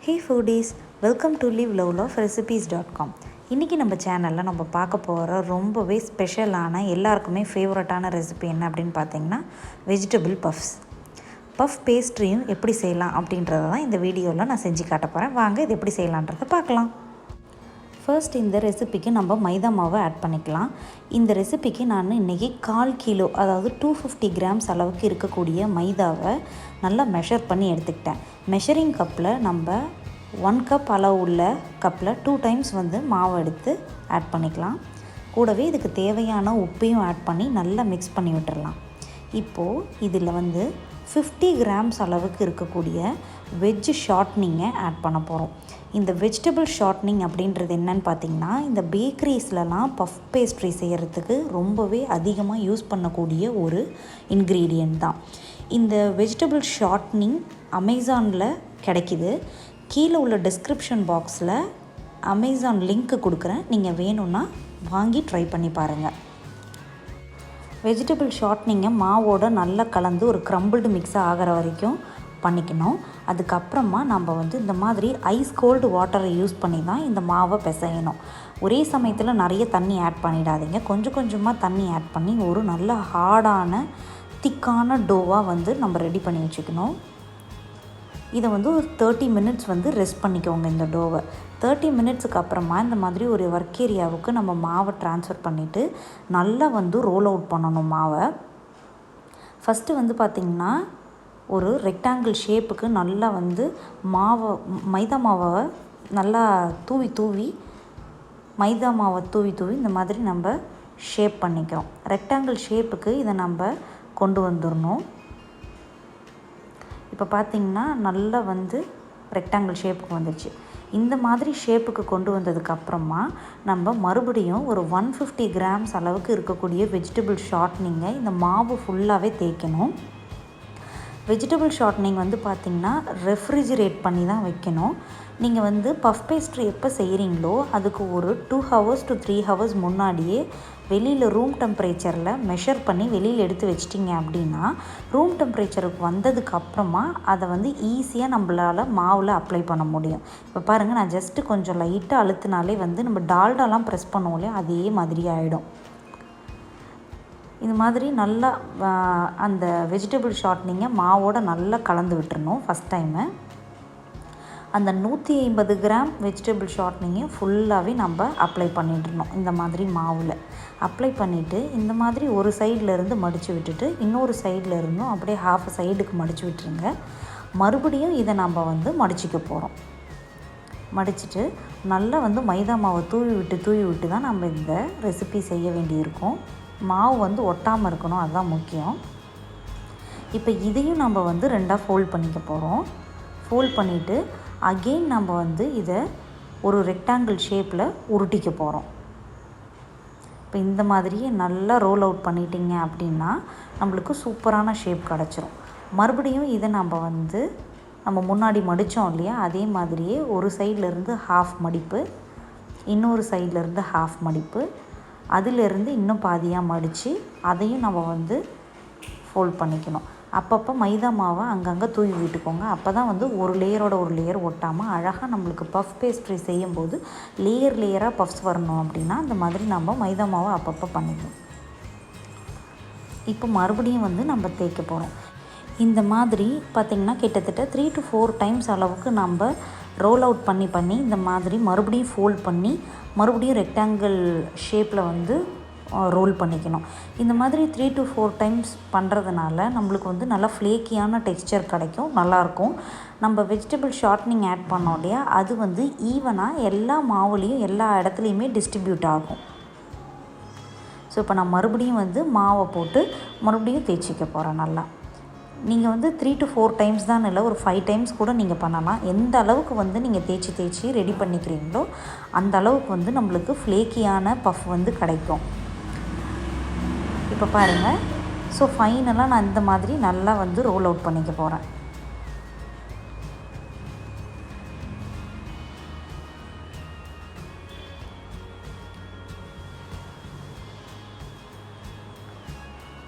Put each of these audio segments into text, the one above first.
Hey foodies, welcome to liveloveloverecipes.com. இன்றைக்கி நம்ம சேனலில் நம்ம பார்க்க போகிற ரொம்பவே ஸ்பெஷலான எல்லாருக்குமே ஃபேவரட்டான ரெசிபி என்ன அப்படின்னு பார்த்தீங்கன்னா வெஜிடபிள் பஃப் பேஸ்ட்ரியும் எப்படி செய்யலாம் அப்படின்றத தான் இந்த வீடியோவில் நான் செஞ்சு காட்ட போகிறேன். வாங்க இது எப்படி செய்யலான்றதை பார்க்கலாம். ஃபர்ஸ்ட் இந்த ரெசிபிக்கு நம்ம மைதா மாவை ஆட் பண்ணிக்கலாம். இந்த ரெசிபிக்கு நான் இன்றைக்கி 1/4 கிலோ அதாவது 250 கிராம்ஸ் அளவுக்கு இருக்கக்கூடிய மைதாவை நல்லா மெஷர் பண்ணி எடுத்துக்கிட்டேன். மெஷரிங் கப்பில் நம்ம 1 கப் அளவு உள்ள கப்பில் 2 டைம்ஸ் மாவை எடுத்து ஆட் பண்ணிக்கலாம். கூடவே இதுக்கு தேவையான உப்பையும் ஆட் பண்ணி நல்லா மிக்ஸ் பண்ணி விட்டுடலாம். இப்போது இதில் 50 கிராம்ஸ் அளவுக்கு இருக்கக்கூடிய வெஜ் ஷார்ட்னிங்கை ஆட் பண்ண போகிறோம். இந்த வெஜிடபிள் ஷார்ட்னிங் அப்படின்றது என்னன்னு பார்த்திங்கன்னா, இந்த பேக்கரிஸ்லலாம் பஃப் பேஸ்ட்ரி செய்கிறதுக்கு ரொம்பவே அதிகமாக யூஸ் பண்ணக்கூடிய ஒரு இன்க்ரீடியண்ட் தான். இந்த வெஜிடபிள் ஷார்ட்னிங் அமேசானில் கிடைக்கிது. கீழே உள்ள டிஸ்கிரிப்ஷன் பாக்ஸில் அமேசான் லிங்க்கு கொடுக்குறேன். நீங்கள் வேணும்னா வாங்கி ட்ரை பண்ணி பாருங்கள். வெஜிடபிள் ஷார்ட்னிங்கை மாவோடு நல்லா கலந்து ஒரு க்ரம்பிள்டு மிக்ஸாக ஆகிற வரைக்கும் பண்ணிக்கணும். அதுக்கப்புறமா நம்ம இந்த மாதிரி ஐஸ் கோல்டு வாட்டரை யூஸ் பண்ணி தான் இந்த மாவை பிசையணும். ஒரே சமயத்தில் நிறைய தண்ணி ஆட் பண்ணிடாதீங்க. கொஞ்சம் கொஞ்சமாக தண்ணி ஆட் பண்ணி ஒரு நல்ல ஹார்டான திக்கான டோவாக நம்ம ரெடி பண்ணி வச்சுக்கணும். இதை ஒரு 30 மினிட்ஸ் ரெஸ்ட் பண்ணிக்கோங்க. இந்த டோவை 30 மினிட்ஸுக்கு அப்புறமா இந்த மாதிரி ஒரு ஒர்க் ஏரியாவுக்கு நம்ம மாவை ட்ரான்ஸ்ஃபர் பண்ணிவிட்டு நல்லா ரோல் அவுட் பண்ணணும் மாவை. ஃபஸ்ட்டு பார்த்திங்கன்னா ஒரு ரெக்டாங்கிள் ஷேப்புக்கு நல்லா மைதா மாவை நல்லா மைதா மாவை தூவி இந்த மாதிரி நம்ம ஷேப் பண்ணிக்கிறோம். ரெக்டாங்கிள் ஷேப்புக்கு இதை நம்ம கொண்டு வந்துடணும். இப்போ பார்த்திங்கன்னா நல்லா ரெக்டாங்கிள் ஷேப்புக்கு வந்துடுச்சு. இந்த மாதிரி ஷேப்புக்கு கொண்டு வந்ததுக்கப்புறமா நம்ம மறுபடியும் ஒரு 150 கிராம்ஸ் அளவுக்கு இருக்கக்கூடிய வெஜிடபிள் ஷார்ட்னிங்கை இந்த மாவு ஃபுல்லாகவே தேய்க்கணும். வெஜிடபிள் ஷார்ட்னிங் பார்த்திங்கன்னா ரெஃப்ரிஜரேட் பண்ணி தான் வைக்கணும். நீங்கள் பஃப் பேஸ்ட்ரி எப்போ செய்கிறீங்களோ அதுக்கு ஒரு 2 hours to 3 hours முன்னாடியே வெளியில் ரூம் டெம்பரேச்சரில் மெஷர் பண்ணி வெளியில் எடுத்து வச்சிட்டிங்க அப்படின்னா ரூம் டெம்பரேச்சருக்கு வந்ததுக்கப்புறமா அதை ஈஸியாக நம்மளால் மாவில் அப்ளை பண்ண முடியும். இப்போ பாருங்கள், நான் ஜஸ்ட்டு கொஞ்சம் லைட்டாக அழுத்தினாலே நம்ம டால்டாலாம் ப்ரெஸ் பண்ணுவோம் இல்லையா, அதே மாதிரி ஆகிடும். இது மாதிரி நல்லா அந்த வெஜிடபிள் ஷார்ட்னிங்கை மாவோடு நல்லா கலந்து விட்டுறணும். ஃபஸ்ட் டைமு அந்த 150 கிராம் வெஜிடபிள் ஷார்ட்னிங்கையும் ஃபுல்லாகவே நம்ம அப்ளை பண்ணிட்டுருணும். இந்த மாதிரி மாவில் அப்ளை பண்ணிவிட்டு இந்த மாதிரி ஒரு சைட்லேருந்து மடித்து விட்டுட்டு இன்னொரு சைடில் இருந்தும் அப்படியே ஹாஃப் சைடுக்கு மடித்து விட்டுருங்க. மறுபடியும் இதை நம்ம மடிச்சிக்க போகிறோம். மடிச்சுட்டு நல்லா மைதா மாவை தூவி விட்டு தான் நம்ம இந்த ரெசிபி செய்ய வேண்டியிருக்கும். மாவு ஒட்டாமல் இருக்கணும், அதுதான் முக்கியம். இப்போ இதையும் நம்ம 2ஆக ஃபோல்ட் பண்ணிக்க போகிறோம். ஃபோல்ட் பண்ணிவிட்டு அகெயின் நம்ம இதை ஒரு ரெக்டாங்கிள் ஷேப்பில் உருட்டிக்க போகிறோம். இப்போ இந்த மாதிரியே நல்லா ரோல் அவுட் பண்ணிட்டீங்க அப்படின்னா நம்மளுக்கு சூப்பரான ஷேப் கிடச்சிரும். மறுபடியும் இதை நம்ம முன்னாடி மடித்தோம் இல்லையா, அதே மாதிரியே ஒரு சைட்லேருந்து ஹாஃப் மடிப்பு, இன்னொரு சைட்லேருந்து ஹாஃப் மடிப்பு, அதிலிருந்து இன்னும் பாதியாக மடித்து அதையும் நம்ம ஃபோல்ட் பண்ணிக்கணும். அப்பப்போ மைதா மாவை அங்கங்கே தூவி விட்டுக்கோங்க. அப்போ தான் ஒரு லேயரோட ஒரு லேயர் ஒட்டாமல் அழகாக நம்மளுக்கு பஃப் பேஸ்ட்ரி செய்யும்போது லேயராக பஃப்ஸ் வரணும். அப்படின்னா அந்த மாதிரி நம்ம மைதா மாவை அப்பப்போ பண்ணிக்கணும். இப்போ மறுபடியும் நம்ம தேய்க்க போகிறோம். இந்த மாதிரி பார்த்திங்கன்னா கிட்டத்தட்ட 3 to 4 டைம்ஸ் அளவுக்கு நம்ம ரோல் அவுட் பண்ணி இந்த மாதிரி மறுபடியும் ஃபோல்ட் பண்ணி மறுபடியும் ரெக்டாங்கிள் ஷேப்பில் ரோல் பண்ணிக்கணும். இந்த மாதிரி 3 to 4 டைம்ஸ் பண்ணுறதுனால நம்மளுக்கு நல்லா ஃப்ளேக்கியான டெக்ஸ்சர் கிடைக்கும், நல்லாயிருக்கும். நம்ம வெஜிடபிள் ஷார்ட்னிங் ஆட் பண்ணோம் இல்லையா, அது ஈவனாக எல்லா மாவுலேயும் எல்லா இடத்துலையுமே டிஸ்ட்ரிபியூட் ஆகும். ஸோ இப்போ நான் மறுபடியும் மாவை போட்டு மறுபடியும் தேய்ச்சிக்க போகிறேன். நல்லா நீங்கள் 3 to 4 டைம்ஸ் தான் இல்லை, ஒரு 5 டைம்ஸ் கூட நீங்கள் பண்ணலாம். எந்த அளவுக்கு நீங்கள் தேய்ச்சி ரெடி பண்ணிக்கிறீங்களோ அந்த அளவுக்கு நம்மளுக்கு ஃப்ளேக்கியான பஃப் கிடைக்கும். இப்போ பாருங்கள். ஸோ ஃபைனலாக நான் இந்த மாதிரி நல்லா ரோல் அவுட் பண்ணிக்க போகிறேன்.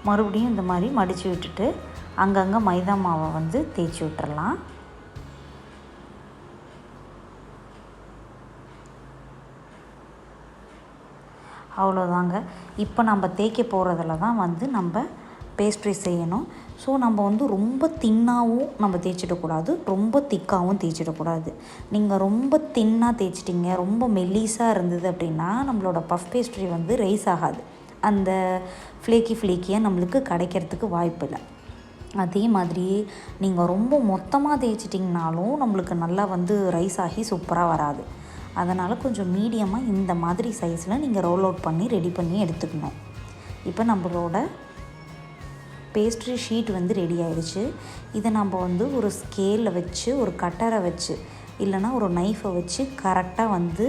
மறுபடியும் இந்த மாதிரி மடித்து விட்டுட்டு அங்கங்கே மைதா மாவை தேய்ச்சி விட்டுறலாம். அவ்வளோதாங்க. இப்போ நம்ம தேய்க்க போகிறதுல தான் வந்து நம்ம பேஸ்ட்ரி செய்யணும். ஸோ நம்ம வந்து ரொம்ப தின்னாகவும் நம்ம தேய்ச்சிடக்கூடாது, ரொம்ப திக்காகவும் தேய்ச்சிடக்கூடாது. நீங்கள் ரொம்ப தின்னாக தேய்ச்சிட்டிங்க, ரொம்ப மெல்லிஸாக இருந்தது அப்படின்னா நம்மளோட பஃப் பேஸ்ட்ரி வந்து ரைஸ் ஆகாது. அந்த ஃப்ளேக்கியாக நம்மளுக்கு கிடைக்கிறதுக்கு வாய்ப்பு இல்லை. அதே மாதிரி நீங்கள் ரொம்ப மொத்தமாக தேய்ச்சிட்டிங்கனாலும் நம்மளுக்கு நல்லா வந்து ரைஸ் ஆகி சூப்பராக வராது. அதனால் கொஞ்சம் மீடியமாக இந்த மாதிரி சைஸில் நீங்கள் ரோல் அவுட் பண்ணி ரெடி பண்ணி எடுத்துக்கணும். இப்போ நம்மளோட பேஸ்ட்ரி ஷீட் வந்து ரெடி ஆகிடுச்சு. இதை நம்ம வந்து ஒரு ஸ்கேலில் வச்சு, ஒரு கட்டரை வச்சு, இல்லைனா ஒரு நைஃபை வச்சு கரெக்டாக வந்து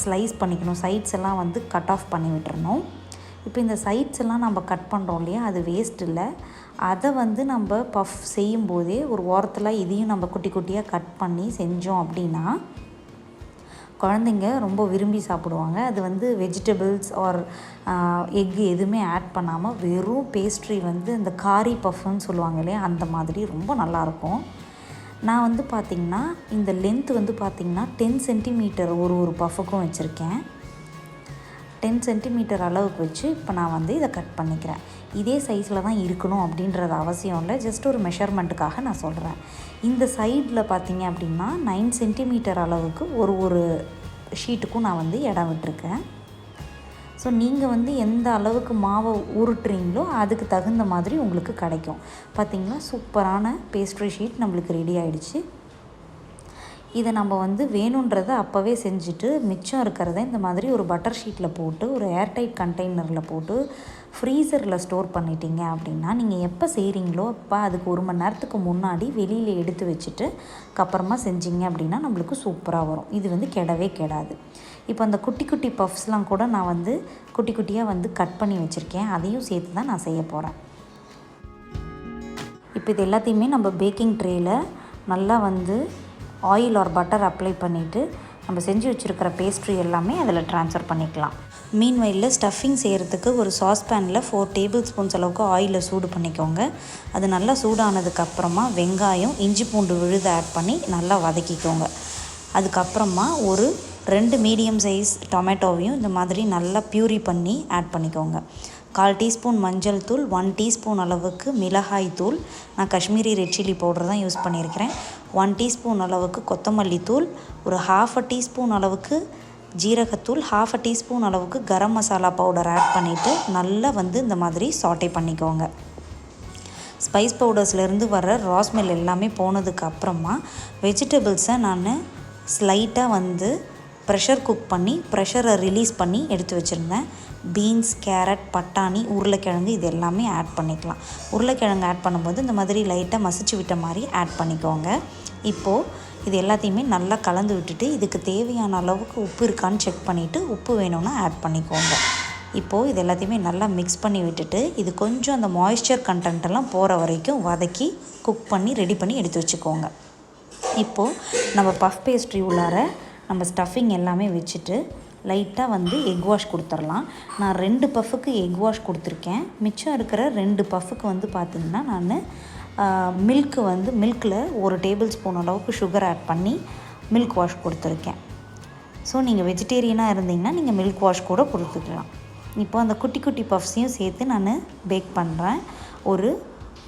ஸ்லைஸ் பண்ணிக்கணும். சைட்ஸ் எல்லாம் வந்து கட் ஆஃப் பண்ணி விட்டுறணும். இப்போ இந்த சைட்ஸ் எல்லாம் நம்ம கட் பண்ணுறோம் இல்லையா, அது வேஸ்ட் இல்லை. அதை வந்து நம்ம பஃப் செய்யும்போதே ஒரு ஓரத்தில் இதையும் நம்ம குட்டி குட்டியாக கட் பண்ணி செஞ்சோம் அப்படின்னா குழந்தைங்க ரொம்ப விரும்பி சாப்பிடுவாங்க. அது வந்து வெஜிடபிள்ஸ் ஆர் எக் எதுவுமே ஆட் பண்ணாமல் வெறும் பேஸ்ட்ரி வந்து இந்த காரி பஃப்னு சொல்லுவாங்க இல்லையா, அந்த மாதிரி ரொம்ப நல்லாயிருக்கும். நான் வந்து பார்த்திங்கன்னா இந்த லென்த் வந்து பார்த்திங்கன்னா 10 சென்டிமீட்டர் ஒரு பஃபுக்கும் வச்சுருக்கேன். 10 சென்டிமீட்டர் அளவுக்கு வச்சு இப்போ நான் வந்து இதை கட் பண்ணிக்கிறேன். இதே சைஸில் தான் இருக்கணும் அப்படின்றது அவசியம் இல்லை, ஜஸ்ட் ஒரு மெஷர்மெண்ட்டுக்காக நான் சொல்கிறேன். இந்த சைடில் பார்த்திங்க அப்படின்னா 9 சென்டிமீட்டர் அளவுக்கு ஒரு ஷீட்டுக்கும் நான் வந்து இடம் விட்டுருக்கேன். ஸோ நீங்கள் வந்து எந்த அளவுக்கு மாவை உருட்டுறீங்களோ அதுக்கு தகுந்த மாதிரி உங்களுக்கு கிடைக்கும். பார்த்திங்களா, சூப்பரான பேஸ்ட்ரி ஷீட் நம்மளுக்கு ரெடி ஆகிடுச்சு. இதை நம்ம வந்து வேணுன்றதை அப்போவே செஞ்சுட்டு மிச்சம் இருக்கிறத இந்த மாதிரி ஒரு பட்டர் ஷீட்டில் போட்டு ஒரு ஏர்டைட் கண்டெய்னரில் போட்டு ஃப்ரீசரில் ஸ்டோர் பண்ணிட்டீங்க அப்படின்னா நீங்கள் எப்போ செய்கிறீங்களோ அப்போ அதுக்கு 1 மணி நேரத்துக்கு முன்னாடி வெளியில் எடுத்து வச்சுட்டு அப்புறமா செஞ்சீங்க அப்படின்னா நம்மளுக்கு சூப்பராக வரும். இது வந்து கெடவே கெடாது. இப்போ அந்த குட்டி குட்டி பஃப்ஸ்லாம் கூட நான் வந்து குட்டி குட்டியாக வந்து கட் பண்ணி வச்சுருக்கேன். அதையும் சேர்த்து தான் நான் செய்ய போகிறேன். இப்போ இது எல்லாத்தையுமே நம்ம பேக்கிங் ட்ரேயில் நல்லா வந்து ஆயில் ஆர் பட்டர் அப்ளை பண்ணிவிட்டு நம்ம செஞ்சு வச்சுருக்கிற பேஸ்ட்ரி எல்லாமே அதில் ட்ரான்ஸ்ஃபர் பண்ணிக்கலாம். மீன்வைலில் ஸ்டஃபிங் செய்கிறதுக்கு ஒரு சாஸ்பேனில் 4 டேபிள் ஸ்பூன்ஸ் அளவுக்கு ஆயிலை சூடு பண்ணிக்கோங்க. அது நல்லா சூடானதுக்கப்புறமா வெங்காயம், இஞ்சி பூண்டு விழுது ஆட் பண்ணி நல்லா வதக்கிக்கோங்க. அதுக்கப்புறமா ஒரு 2 மீடியம் சைஸ் டொமேட்டோவையும் இந்த மாதிரி நல்லா பியூரி பண்ணி ஆட் பண்ணிக்கோங்க. 1/4 டீஸ்பூன் மஞ்சள் தூள், 1 டீஸ்பூன் அளவுக்கு மிளகாய் தூள், நான் காஷ்மீரி ரெட் சில்லி பவுடர் தான் யூஸ் பண்ணியிருக்கிறேன். 1 டீஸ்பூன் அளவுக்கு கொத்தமல்லி தூள், ஒரு 1/2 டீஸ்பூன் அளவுக்கு ஜீரகத்தூள், 1/2 டீஸ்பூன் அளவுக்கு கரம் மசாலா பவுடர் ஆட் பண்ணிவிட்டு நல்லா வந்து இந்த மாதிரி சாட்டே பண்ணிக்கோங்க. ஸ்பைஸ் பவுடர்ஸ்லேருந்து வர ரா ஸ்மெல் எல்லாமே போனதுக்கு அப்புறமா வெஜிடபிள்ஸை நான் ஸ்லைட்டாக வந்து ப்ரெஷர் குக் பண்ணி ப்ரெஷரை ரிலீஸ் பண்ணி எடுத்து வச்சுருந்தேன். பீன்ஸ், கேரட், பட்டாணி, உருளைக்கிழங்கு இது எல்லாமே ஆட் பண்ணிக்கலாம். உருளைக்கிழங்கு ஆட் பண்ணும்போது இந்த மாதிரி லைட்டாக மசிச்சு விட்ட மாதிரி ஆட் பண்ணிக்கோங்க. இப்போது இது எல்லாத்தையுமே நல்லா கலந்து விட்டுட்டு இதுக்கு தேவையான அளவுக்கு உப்பு இருக்கான்னு செக் பண்ணிவிட்டு உப்பு வேணும்னா ஆட் பண்ணிக்கோங்க. இப்போது இது எல்லாத்தையுமே நல்லா மிக்ஸ் பண்ணி விட்டுட்டு இது கொஞ்சம் அந்த மாய்ஸ்சர் கண்டென்ட்டெல்லாம் போகிற வரைக்கும் வதக்கி குக் பண்ணி ரெடி பண்ணி எடுத்து வச்சுக்கோங்க. இப்போது நம்ம பஃப் பேஸ்ட்ரி உள்ளார நம்ம ஸ்டஃபிங் எல்லாமே வச்சுட்டு லைட்டாக வந்து எக் வாஷ் கொடுத்துடலாம். நான் 2 பஃபுக்கு எக் வாஷ் கொடுத்துருக்கேன். மிச்சம் இருக்கிற 2 பஃபுக்கு வந்து பார்த்திங்கன்னா நான் மில்கில் 1 டேபிள் ஸ்பூன் அளவுக்கு சுகர் ஆட் பண்ணி மில்க் வாஷ் கொடுத்துருக்கேன். ஸோ நீங்கள் வெஜிடேரியனாக இருந்தீங்கன்னா நீங்கள் மில்க் வாஷ் கூட கொடுத்துக்கலாம். இப்போ அந்த குட்டி குட்டி பஃப்ஸையும் சேர்த்து நான் பேக் பண்ணுறேன். ஒரு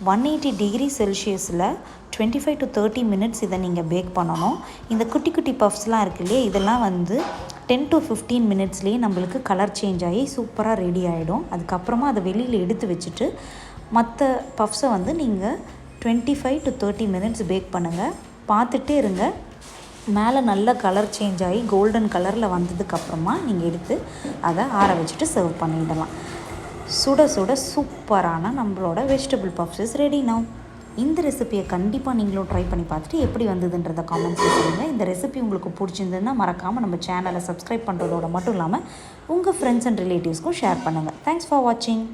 180 டிகிரி செல்சியஸில் 25 to 30 மினிட்ஸ் இதை நீங்கள் பேக் பண்ணணும். இந்த குட்டி குட்டி பஃப்ஸ்லாம் இருக்கு இல்லையா, இதெல்லாம் வந்து 10 to 15 மினிட்ஸ்லேயே நம்மளுக்கு கலர் சேஞ்ச் ஆகி சூப்பராக ரெடி ஆகிடும். அதுக்கப்புறமா அதை வெளியில் எடுத்து வச்சுட்டு மற்ற பஃப்ஸை வந்து நீங்கள் 25 to 30 மினிட்ஸ் பேக் பண்ணுங்கள். பார்த்துட்டே இருங்க. மேலே நல்ல கலர் சேஞ்ச் ஆகி கோல்டன் கலரில் வந்ததுக்கப்புறமா நீங்கள் எடுத்து அதை ஆற வச்சுட்டு சர்வ் பண்ணிடலாம். சுட சுட சூப்பரான நம்மளோட vegetable puffs is ready now. இந்த ரெசிப்பியை கண்டிப்பாக நீங்களும் ட்ரை பண்ணி பார்த்துட்டு எப்படி வந்ததுன்றதை காமெண்ட்ஸில் சொல்லுங்கள். இந்த ரெசிபி உங்களுக்கு பிடிச்சிருந்ததுன்னா மறக்காமல் நம்ம சேனலை சப்ஸ்கிரைப் பண்ணுறதோட மட்டும் இல்லாமல் உங்கள் ஃப்ரெண்ட்ஸ் அண்ட் ரிலேட்டிவ்ஸ்க்கும் ஷேர் பண்ணுங்கள். தேங்க்ஸ் ஃபார் வாட்சிங்.